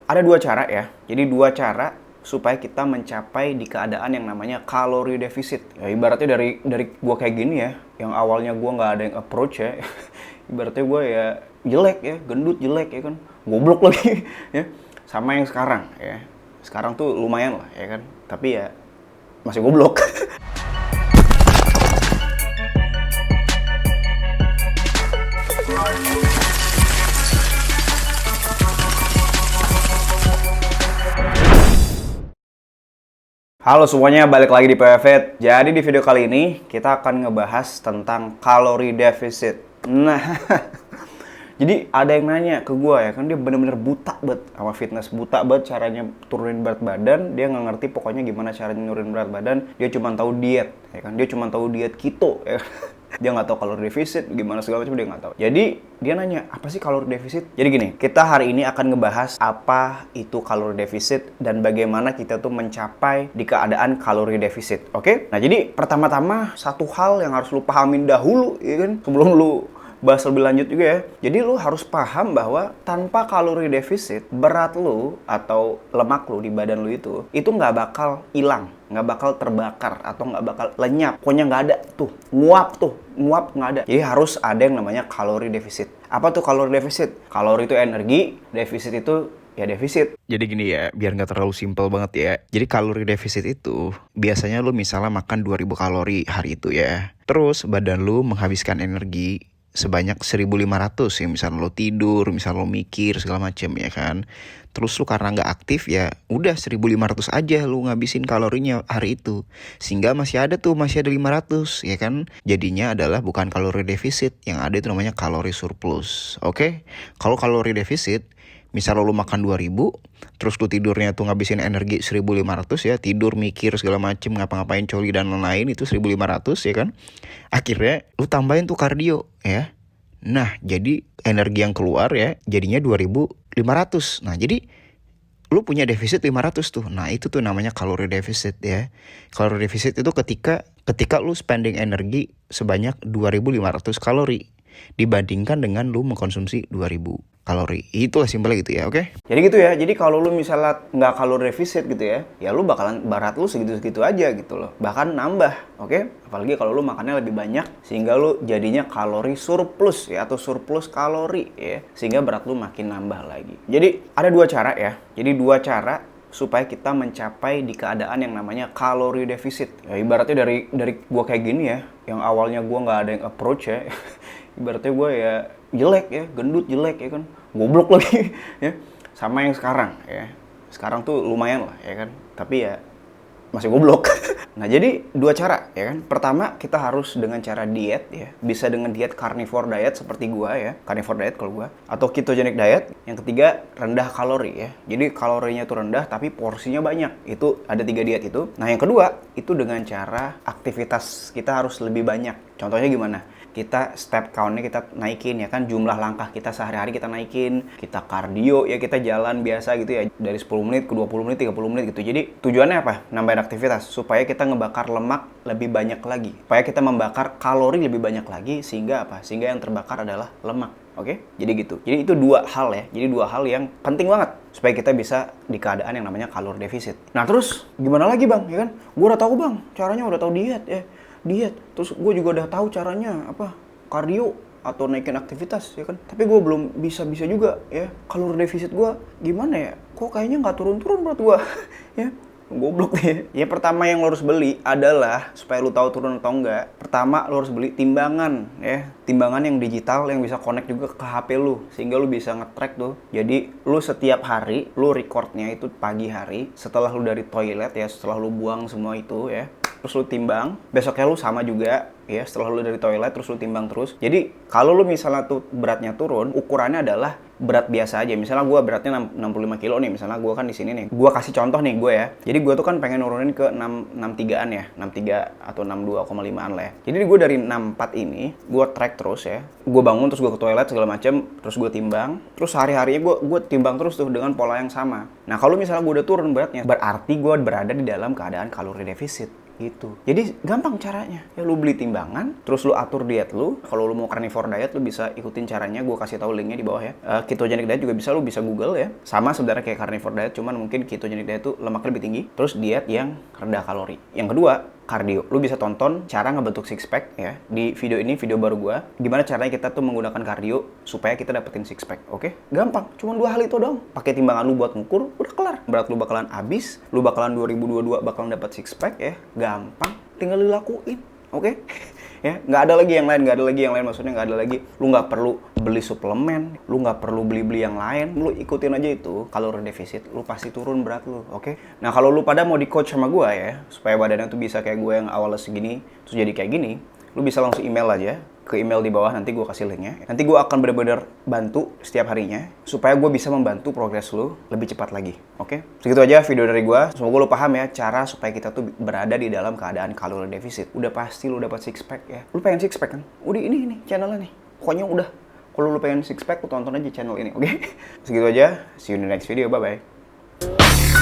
ada dua cara ya. Jadi dua cara supaya kita mencapai di keadaan yang namanya kalori defisit. Ya, ibaratnya dari gua kayak gini ya, yang awalnya gua nggak ada yang approach ya. Ibaratnya gua ya jelek ya, gendut jelek ya kan, goblok lagi ya. Sama yang sekarang ya. Sekarang tuh lumayan lah ya kan. Tapi ya masih goblok. Halo semuanya, balik lagi di PWFit. Jadi di video kali ini kita akan ngebahas tentang kalori defisit. Nah, jadi ada yang nanya ke gue ya, kan dia bener-bener buta banget sama fitness, buta banget caranya turunin berat badan. Dia nggak ngerti pokoknya gimana caranya nurunin berat badan. Dia cuma tahu diet, ya kan? Dia cuma tahu diet keto, ya. Dia nggak tahu kalori defisit, gimana segala macam dia nggak tahu. Jadi dia nanya, apa sih kalori defisit? Jadi gini, kita hari ini akan ngebahas apa itu kalori defisit dan bagaimana kita tuh mencapai di keadaan kalori defisit, oke? Nah jadi pertama-tama satu hal yang harus lu pahamin dahulu, ya kan? Sebelum lu bahas lebih lanjut juga ya. Jadi lu harus paham bahwa tanpa kalori defisit, berat lu atau lemak lu di badan lu itu nggak bakal hilang, nggak bakal terbakar atau nggak bakal lenyap. Pokoknya nggak ada tuh, nguap nggak ada. Jadi harus ada yang namanya kalori defisit. Apa tuh kalori defisit? Kalori itu energi, defisit itu ya defisit. Jadi gini ya, biar nggak terlalu simpel banget ya. Jadi kalori defisit itu biasanya lu misalnya makan 2000 kalori hari itu ya. Terus badan lu menghabiskan energi sebanyak 1500 ya, misalnya lo tidur, misalnya lo mikir segala macem ya kan. Terus lu karena nggak aktif ya udah 1500 aja lu ngabisin kalorinya hari itu. Sehingga masih ada 500 ya kan. Jadinya adalah bukan kalori defisit, yang ada itu namanya kalori surplus. Oke? Kalau kalori defisit, misal lu makan 2000, terus lu tidurnya tuh ngabisin energi 1500 ya, tidur, mikir segala macem, ngapa-ngapain coli dan lain-lain itu 1500 ya kan. Akhirnya lu tambahin tuh kardio ya. Nah, jadi energi yang keluar ya jadinya 2500. Nah, jadi lu punya defisit 500 tuh. Nah, itu tuh namanya kalori defisit ya. Kalori defisit itu ketika lu spending energi sebanyak 2500 kalori dibandingkan dengan lu mengkonsumsi 2000 kalori. Itulah simpelnya gitu ya, oke? Jadi gitu ya, jadi kalau lu misalnya nggak kalori defisit gitu ya lu bakalan berat lu segitu-segitu aja gitu loh. Bahkan nambah, oke? Apalagi kalau lu makannya lebih banyak, sehingga lu jadinya kalori surplus ya, atau surplus kalori ya. Sehingga berat lu makin nambah lagi. Jadi ada dua cara ya, jadi dua cara supaya kita mencapai di keadaan yang namanya kalori defisit. Ya ibaratnya dari gua kayak gini ya, yang awalnya gua nggak ada yang approach ya. Ibaratnya gua ya jelek ya, gendut jelek ya kan, goblok lagi ya. Sama yang sekarang ya. Sekarang tuh lumayan lah ya kan, tapi ya masih goblok. Nah jadi dua cara ya kan. Pertama kita harus dengan cara diet ya. Bisa dengan diet carnivore diet seperti gua ya, carnivore diet kalau gua, atau ketogenic diet. Yang ketiga rendah kalori ya. Jadi kalorinya tuh rendah tapi porsinya banyak. Itu ada 3 diet itu. Nah yang kedua itu dengan cara aktivitas kita harus lebih banyak. Contohnya gimana? Kita step count-nya kita naikin ya kan, jumlah langkah kita sehari-hari kita naikin, kita kardio ya, kita jalan biasa gitu ya, dari 10 menit ke 20 menit, 30 menit gitu. Jadi tujuannya apa? Nambahin aktivitas supaya kita ngebakar lemak lebih banyak lagi, supaya kita membakar kalori lebih banyak lagi, sehingga apa? Sehingga yang terbakar adalah lemak. Oke? Jadi gitu. Jadi itu dua hal ya. Jadi dua hal yang penting banget supaya kita bisa di keadaan yang namanya kalori defisit. Nah, terus gimana lagi, Bang? Ya kan? Gua udah tahu, Bang. Caranya udah tahu diet ya. Diet, terus gue juga udah tahu caranya apa, kardio atau naikin aktivitas ya kan, tapi gue belum bisa juga ya. Kalori defisit gue gimana ya, kok kayaknya nggak turun berat gue ya, goblok nih ya. Pertama yang lo harus beli adalah, supaya lo tahu turun atau enggak, pertama lo harus beli timbangan ya, timbangan yang digital yang bisa connect juga ke HP lo, sehingga lo bisa nge-track tuh. Jadi lo setiap hari lo recordnya itu pagi hari setelah lo dari toilet ya, setelah lo buang semua itu ya, terus lu timbang, besoknya lu sama juga ya, setelah lu dari toilet terus lu timbang terus. Jadi kalau lu misalnya tuh beratnya turun, ukurannya adalah berat biasa aja. Misalnya gue beratnya 65 kilo nih, misalnya gue kan di sini nih. Gue kasih contoh nih gue ya. Jadi gue tuh kan pengen nurunin ke 63-an ya, 63 atau 62,5-an lah ya. Jadi gue dari 64 ini, gue track terus ya. Gue bangun terus gue ke toilet segala macam, terus gue timbang. Terus hari-harinya gue timbang terus tuh dengan pola yang sama. Nah kalau misalnya gue udah turun beratnya, berarti gue berada di dalam keadaan kalori defisit. gitu. Jadi gampang caranya. Ya lu beli timbangan, terus lu atur diet lu. Kalau lu mau carnivore diet, lu bisa ikutin caranya. Gue kasih tahu linknya di bawah ya. Ketogenic diet juga bisa, lu bisa Google ya. Sama sebenarnya kayak carnivore diet, cuman mungkin ketogenic diet itu lemaknya lebih tinggi. Terus diet yang rendah kalori. Yang kedua, cardio. Lu bisa tonton cara ngebentuk six pack ya. Di video ini, video baru gua, gimana caranya kita tuh menggunakan cardio supaya kita dapetin six pack. Oke? Gampang. Cuma 2 hal itu doang. Pakai timbangan lu buat ngukur, udah kelar. Berat lu bakalan habis, lu bakalan 2022 bakalan dapat six pack ya. Gampang. Tinggal dilakuin. Oke? Ya, nggak ada lagi yang lain, maksudnya nggak ada lagi, lu nggak perlu beli suplemen, lu nggak perlu beli yang lain, lu ikutin aja itu kalori defisit, lu pasti turun berat lu, oke? Nah, kalau lu pada mau di coach sama gua ya, supaya badannya tuh bisa kayak gue yang awalnya segini terus jadi kayak gini, lu bisa langsung email aja ke email di bawah, nanti gue kasih linknya. Nanti gue akan benar-benar bantu setiap harinya supaya gue bisa membantu progres lu lebih cepat lagi. Oke? Segitu aja video dari gue. Semoga lu paham ya cara supaya kita tuh berada di dalam keadaan kalori defisit. Udah pasti lu dapat six pack ya. Lu pengen six pack kan? Udah ini channelnya nih. Pokoknya udah. Kalau lu pengen six pack, lu tonton aja channel ini, oke? Segitu aja. See you in the next video. Bye bye.